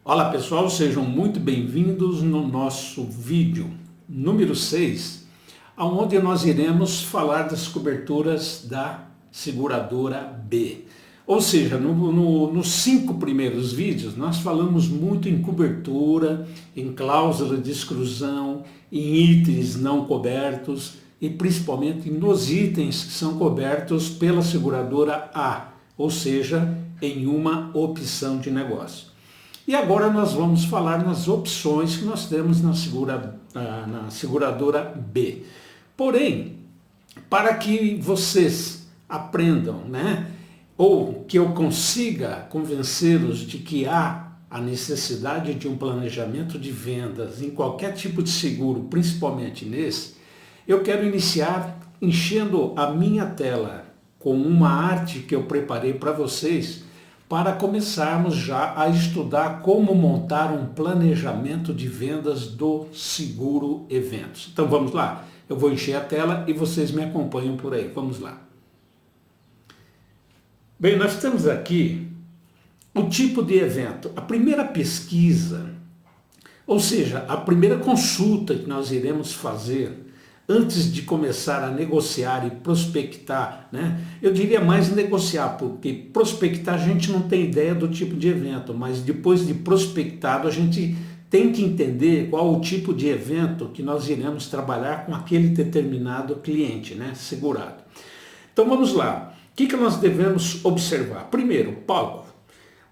Olá pessoal, sejam muito bem-vindos no nosso vídeo número 6, onde nós iremos falar das coberturas da seguradora B. Ou seja, nos 5 primeiros vídeos nós falamos muito em cobertura, em cláusula de exclusão, em itens não cobertos e principalmente nos itens que são cobertos pela seguradora A, ou seja, em uma opção de negócio. E agora nós vamos falar nas opções que nós temos na seguradora B. Porém, para que vocês aprendam, ou que eu consiga convencê-los de que há a necessidade de um planejamento de vendas em qualquer tipo de seguro, principalmente nesse, eu quero iniciar enchendo a minha tela com uma arte que eu preparei para vocês, para começarmos já a estudar como montar um planejamento de vendas do seguro eventos. Então vamos lá, eu vou encher a tela e vocês me acompanham por aí, vamos lá. Bem, nós temos aqui o tipo de evento. A primeira pesquisa, ou seja, a primeira consulta que nós iremos fazer antes de começar a negociar e prospectar, eu diria mais negociar, porque prospectar a gente não tem ideia do tipo de evento, mas depois de prospectado a gente tem que entender qual o tipo de evento que nós iremos trabalhar com aquele determinado cliente, segurado. Então vamos lá, o que nós devemos observar? Primeiro, palco.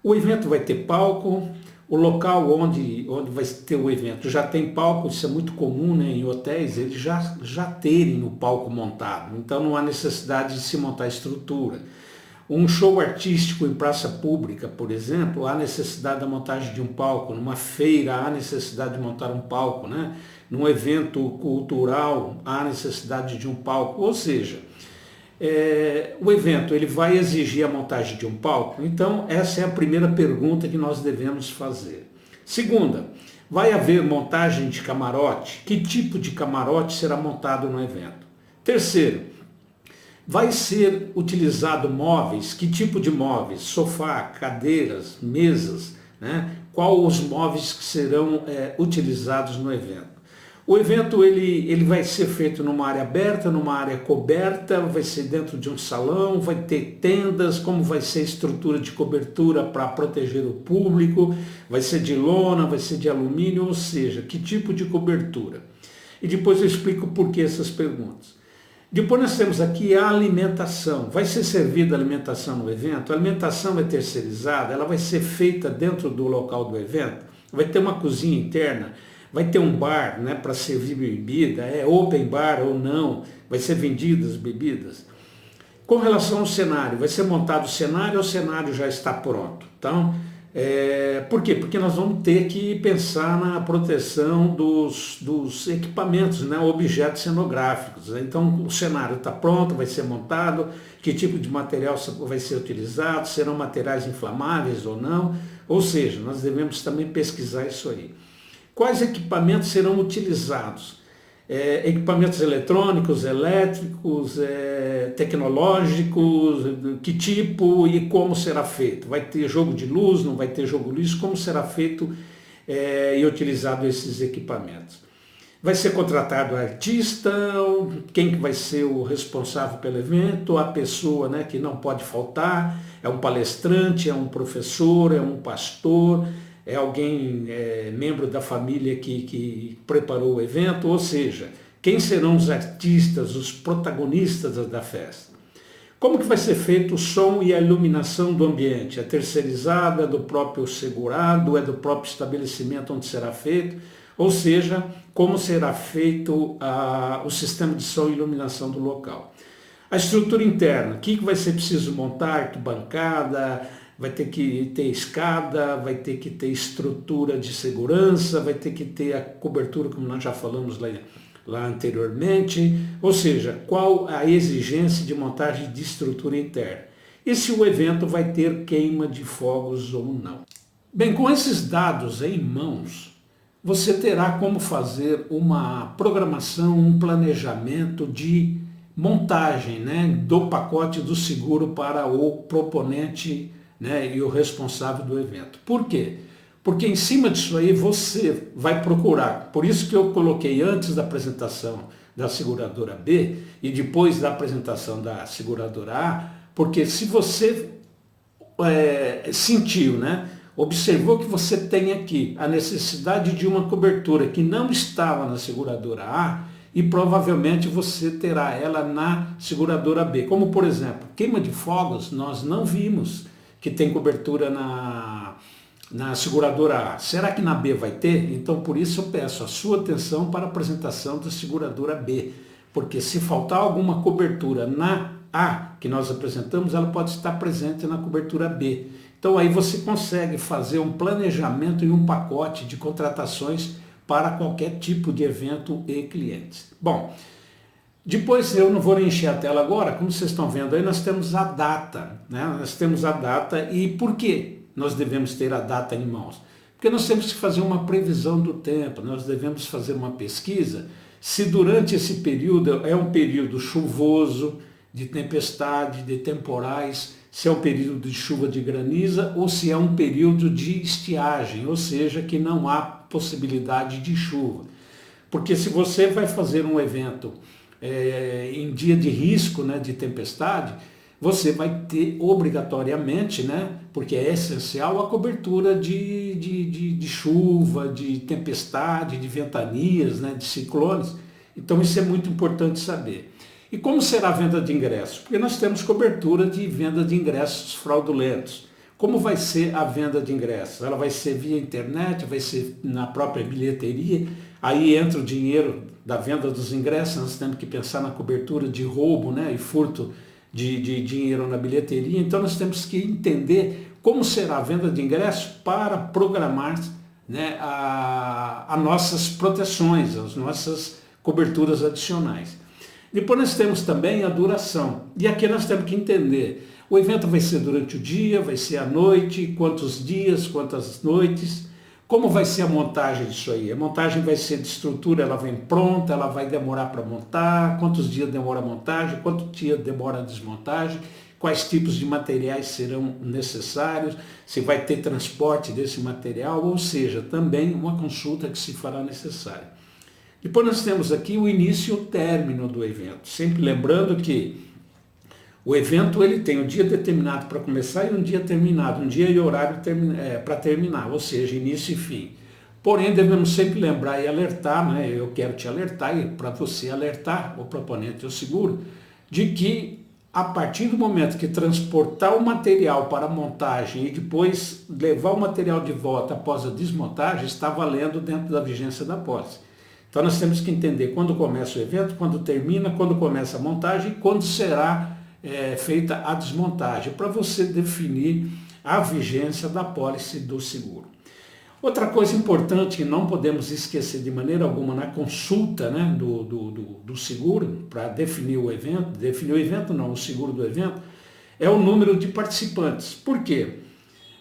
O evento vai ter palco. O local onde vai ter o evento já tem palco, isso é muito comum em hotéis, eles já terem o palco montado, então não há necessidade de se montar estrutura. Um show artístico em praça pública, por exemplo, há necessidade da montagem de um palco, numa feira há necessidade de montar um palco, num evento cultural há necessidade de um palco, ou seja, o evento ele vai exigir a montagem de um palco, então essa é a primeira pergunta que nós devemos fazer. Segunda, vai haver montagem de camarote? Que tipo de camarote será montado no evento? Terceiro, vai ser utilizado móveis? Que tipo de móveis? Sofá, cadeiras, mesas, Quais os móveis que serão utilizados no evento? O evento ele vai ser feito numa área aberta, numa área coberta, vai ser dentro de um salão, vai ter tendas, como vai ser a estrutura de cobertura para proteger o público, vai ser de lona, vai ser de alumínio, ou seja, que tipo de cobertura. E depois eu explico por que essas perguntas. Depois nós temos aqui a alimentação. Vai ser servida alimentação no evento? A alimentação é terceirizada, ela vai ser feita dentro do local do evento? Vai ter uma cozinha interna? Vai ter um bar para servir bebida, é open bar ou não, vai ser vendidas bebidas. Com relação ao cenário, vai ser montado o cenário ou o cenário já está pronto? Então, por quê? Porque nós vamos ter que pensar na proteção dos equipamentos, objetos cenográficos. Então, o cenário está pronto, vai ser montado, que tipo de material vai ser utilizado, serão materiais inflamáveis ou não, ou seja, nós devemos também pesquisar isso aí. Quais equipamentos serão utilizados? Equipamentos eletrônicos, elétricos, tecnológicos, que tipo e como será feito? Vai ter jogo de luz, não vai ter jogo de luz? Como será feito e utilizado esses equipamentos? Vai ser contratado artista? Quem que vai ser o responsável pelo evento? A pessoa que não pode faltar? É um palestrante, é um professor, é um pastor? É alguém, membro da família que preparou o evento, ou seja, quem serão os artistas, os protagonistas da festa? Como que vai ser feito o som e a iluminação do ambiente? É terceirizado, é do próprio segurado, é do próprio estabelecimento onde será feito? Ou seja, como será feito o sistema de som e iluminação do local? A estrutura interna, o que vai ser preciso montar? Arquibancada, vai ter que ter escada, vai ter que ter estrutura de segurança, vai ter que ter a cobertura, como nós já falamos lá anteriormente, ou seja, qual a exigência de montagem de estrutura interna. E se o evento vai ter queima de fogos ou não. Bem, com esses dados em mãos, você terá como fazer uma programação, um planejamento de montagem do pacote do seguro para o proponente e o responsável do evento. Por quê? Porque em cima disso aí você vai procurar. Por isso que eu coloquei antes da apresentação da seguradora B e depois da apresentação da seguradora A, porque se você sentiu, né? Observou que você tem aqui a necessidade de uma cobertura que não estava na seguradora A e provavelmente você terá ela na seguradora B. Como, por exemplo, queima de fogos, nós não vimos que tem cobertura na seguradora A. Será que na B vai ter? Então, por isso eu peço a sua atenção para a apresentação da seguradora B, porque se faltar alguma cobertura na A que nós apresentamos, ela pode estar presente na cobertura B. Então aí você consegue fazer um planejamento e um pacote de contratações para qualquer tipo de evento e clientes. Bom, depois eu não vou encher a tela agora, como vocês estão vendo aí, nós temos a data, né? Nós temos a data e por que nós devemos ter a data em mãos? Porque nós temos que fazer uma previsão do tempo, nós devemos fazer uma pesquisa se durante esse período é um período chuvoso, de tempestade, de temporais, se é um período de chuva de graniza ou se é um período de estiagem, ou seja, que não há possibilidade de chuva. Porque se você vai fazer um evento em dia de risco, né, de tempestade, você vai ter obrigatoriamente, né, porque é essencial a cobertura de chuva, de tempestade, de ventanias, né, de ciclones. Então isso é muito importante saber. E como será a venda de ingressos? Porque nós temos cobertura de venda de ingressos fraudulentos. Como vai ser a venda de ingressos? Ela vai ser via internet, vai ser na própria bilheteria, aí entra o dinheiro da venda dos ingressos, nós temos que pensar na cobertura de roubo, né, e furto de dinheiro na bilheteria, então nós temos que entender como será a venda de ingressos para programar, né, as nossas proteções, as nossas coberturas adicionais. Depois nós temos também a duração. E aqui nós temos que entender, o evento vai ser durante o dia, vai ser à noite, quantos dias, quantas noites, como vai ser a montagem disso aí? A montagem vai ser de estrutura, ela vem pronta, ela vai demorar para montar, quantos dias demora a montagem, quanto dia demora a desmontagem, quais tipos de materiais serão necessários, se vai ter transporte desse material, ou seja, também uma consulta que se fará necessária. Depois nós temos aqui o início e o término do evento. Sempre lembrando que o evento ele tem um dia determinado para começar e um dia terminado, um dia e horário para terminar, ou seja, início e fim. Porém, devemos sempre lembrar e alertar, né? Eu quero te alertar e para você alertar o proponente do seguro, de que a partir do momento que transportar o material para a montagem e depois levar o material de volta após a desmontagem, está valendo dentro da vigência da pólice. Então nós temos que entender quando começa o evento, quando termina, quando começa a montagem e quando será feita a desmontagem, para você definir a vigência da pólice do seguro. Outra coisa importante que não podemos esquecer de maneira alguma na consulta, né, do seguro, para definir o evento não, o seguro do evento, é o número de participantes. Por quê?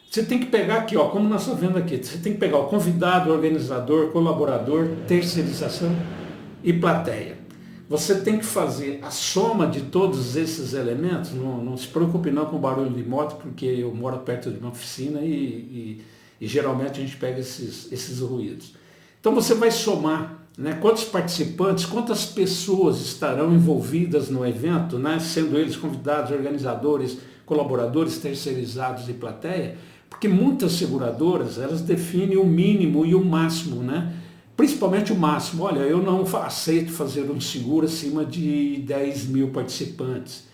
Você tem que pegar aqui, ó, como nós estamos vendo aqui, você tem que pegar o convidado, o organizador, colaborador, terceirização e plateia. Você tem que fazer a soma de todos esses elementos, não se preocupe não com barulho de moto, porque eu moro perto de uma oficina e geralmente a gente pega esses ruídos. Então você vai somar, né, quantos participantes, quantas pessoas estarão envolvidas no evento, né, sendo eles convidados, organizadores, colaboradores, terceirizados e plateia, porque muitas seguradoras, elas definem o mínimo e o máximo, né? Principalmente o máximo. Olha, eu não aceito fazer um seguro acima de 10 mil participantes.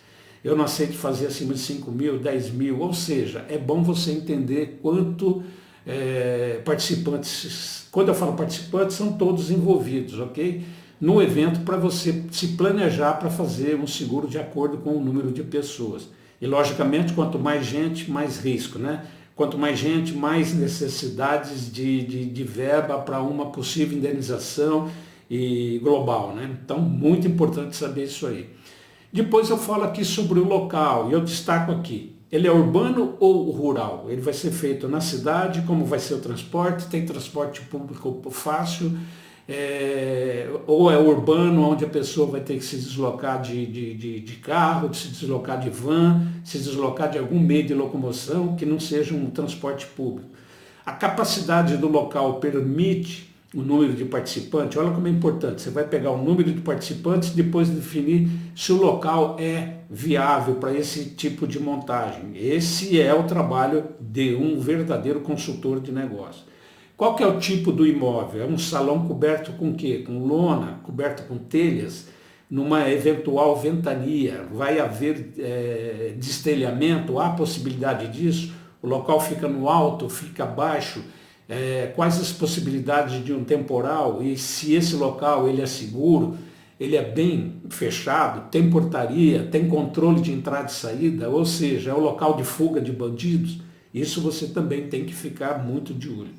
Eu não aceito fazer acima de 5 mil, 10 mil. Ou seja, é bom você entender quanto participantes, quando eu falo participantes, são todos envolvidos, ok? No evento, para você se planejar para fazer um seguro de acordo com o número de pessoas. E, logicamente, quanto mais gente, mais risco, né? Quanto mais gente, mais necessidades de verba para uma possível indenização e global, né? Então, muito importante saber isso aí. Depois eu falo aqui sobre o local, e eu destaco aqui. Ele é urbano ou rural? Ele vai ser feito na cidade, como vai ser o transporte? Tem transporte público fácil? Ou é urbano, onde a pessoa vai ter que se deslocar de carro, de se deslocar de van, se deslocar de algum meio de locomoção que não seja um transporte público. A capacidade do local permite o número de participantes. Olha como é importante. Você vai pegar o número de participantes e depois definir se o local é viável para esse tipo de montagem. Esse é o trabalho de um verdadeiro consultor de negócio. Qual que é o tipo do imóvel? É um salão coberto com quê? Com lona, coberto com telhas, numa eventual ventania. Vai haver destelhamento? Há possibilidade disso? O local fica no alto, fica baixo? Quais as possibilidades de um temporal? E se esse local ele é seguro? Ele é bem fechado? Tem portaria? Tem controle de entrada e saída? Ou seja, é o local de fuga de bandidos? Isso você também tem que ficar muito de olho.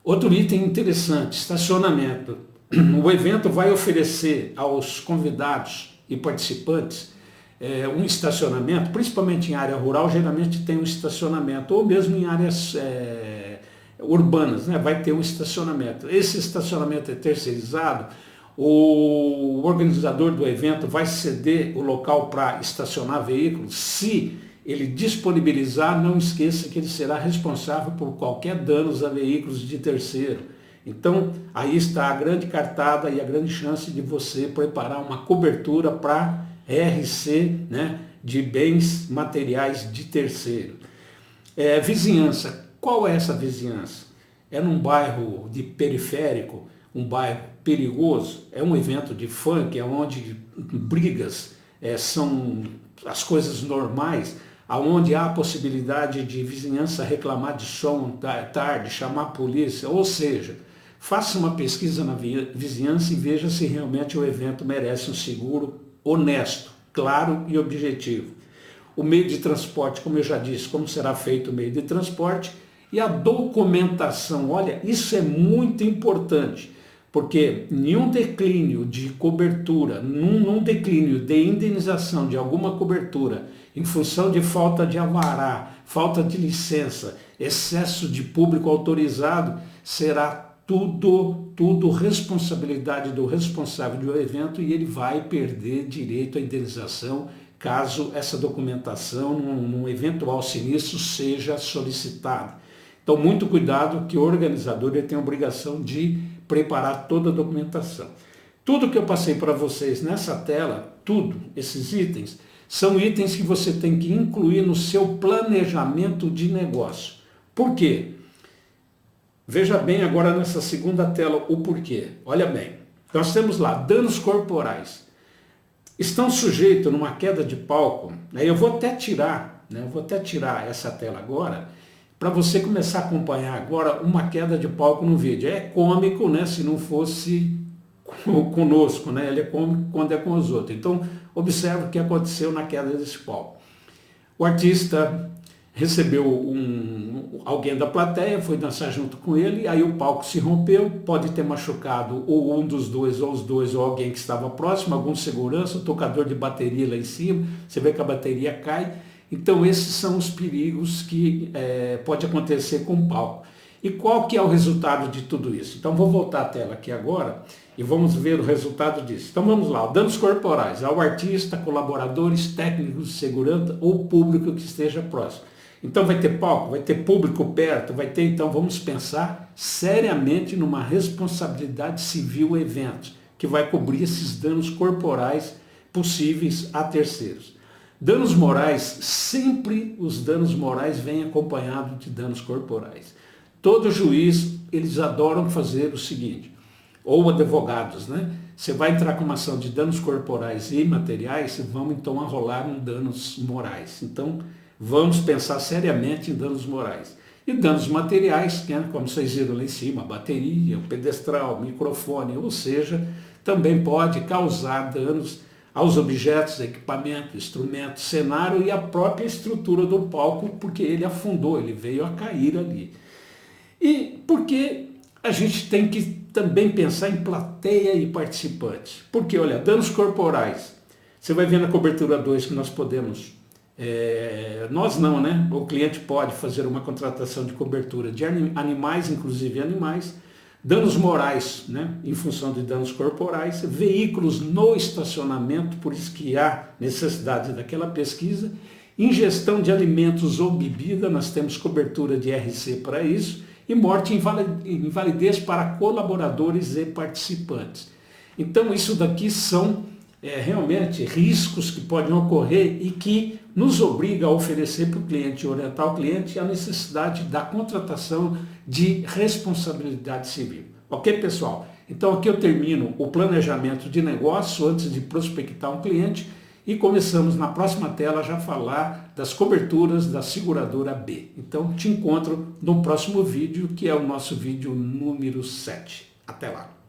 Outro item interessante, estacionamento. O evento vai oferecer aos convidados e participantes um estacionamento, principalmente em área rural, geralmente tem um estacionamento, ou mesmo em áreas urbanas, né? Vai ter um estacionamento. Esse estacionamento é terceirizado, o organizador do evento vai ceder o local para estacionar veículos. Se ele disponibilizar, não esqueça que ele será responsável por qualquer danos a veículos de terceiro. Então, aí está a grande cartada e a grande chance de você preparar uma cobertura para RC, né, de bens materiais de terceiro. Vizinhança. Qual é essa vizinhança? É num bairro de periférico, um bairro perigoso? É um evento de funk, é onde brigas são as coisas normais, aonde há a possibilidade de vizinhança reclamar de som tarde, chamar a polícia, ou seja, faça uma pesquisa na vizinhança e veja se realmente o evento merece um seguro honesto, claro e objetivo. O meio de transporte, como eu já disse, como será feito o meio de transporte e a documentação. Olha, isso é muito importante, porque nenhum declínio de cobertura, num declínio de indenização de alguma cobertura, em função de falta de alvará, falta de licença, excesso de público autorizado, será tudo responsabilidade do responsável do evento e ele vai perder direito à indenização caso essa documentação num eventual sinistro seja solicitada. Então, muito cuidado que o organizador ele tem a obrigação de preparar toda a documentação. Tudo que eu passei para vocês nessa tela, esses itens, são itens que você tem que incluir no seu planejamento de negócio. Por quê? Veja bem agora nessa segunda tela o porquê. Olha bem, nós temos lá danos corporais. Estão sujeitos numa queda de palco, né? Eu vou até tirar essa tela agora, para você começar a acompanhar agora uma queda de palco no vídeo. É cômico, né, se não fosse conosco, né? Ele é cômico quando é com os outros. Então, observe o que aconteceu na queda desse palco. O artista recebeu alguém da plateia, foi dançar junto com ele, aí o palco se rompeu, pode ter machucado ou um dos dois, ou os dois, ou alguém que estava próximo, algum segurança, o tocador de bateria lá em cima, você vê que a bateria cai. Então esses são os perigos que pode acontecer com o palco. E qual que é o resultado de tudo isso? Então vou voltar a tela aqui agora e vamos ver o resultado disso. Então vamos lá, danos corporais ao artista, colaboradores, técnicos de segurança ou público que esteja próximo. Então vai ter palco, vai ter público perto, vai ter, então vamos pensar seriamente numa responsabilidade civil eventos, que vai cobrir esses danos corporais possíveis a terceiros. Danos morais, sempre os danos morais vêm acompanhados de danos corporais. Todo juiz, eles adoram fazer o seguinte, ou advogados, né? Você vai entrar com uma ação de danos corporais e materiais, vamos então arrolar um danos morais. Então, vamos pensar seriamente em danos morais. E danos materiais, né, como vocês viram lá em cima, a bateria, o pedestral, o microfone, ou seja, também pode causar danos aos objetos, equipamento, instrumento, cenário e a própria estrutura do palco, porque ele afundou, ele veio a cair ali. E porque a gente tem que também pensar em plateia e participantes. Porque, olha, danos corporais, você vai ver na cobertura 2 que nós podemos... nós não, né? O cliente pode fazer uma contratação de cobertura de animais, inclusive animais, danos morais, né? Em função de danos corporais, veículos no estacionamento, por isso que há necessidade daquela pesquisa, ingestão de alimentos ou bebida, nós temos cobertura de RC para isso, e morte e invalidez para colaboradores e participantes. Então isso daqui são realmente riscos que podem ocorrer e que nos obriga a oferecer para o cliente, orientar o cliente a necessidade da contratação de responsabilidade civil. Ok, pessoal? Então aqui eu termino o planejamento de negócio antes de prospectar um cliente e começamos na próxima tela já a falar das coberturas da seguradora B. Então te encontro no próximo vídeo, que é o nosso vídeo número 7. Até lá!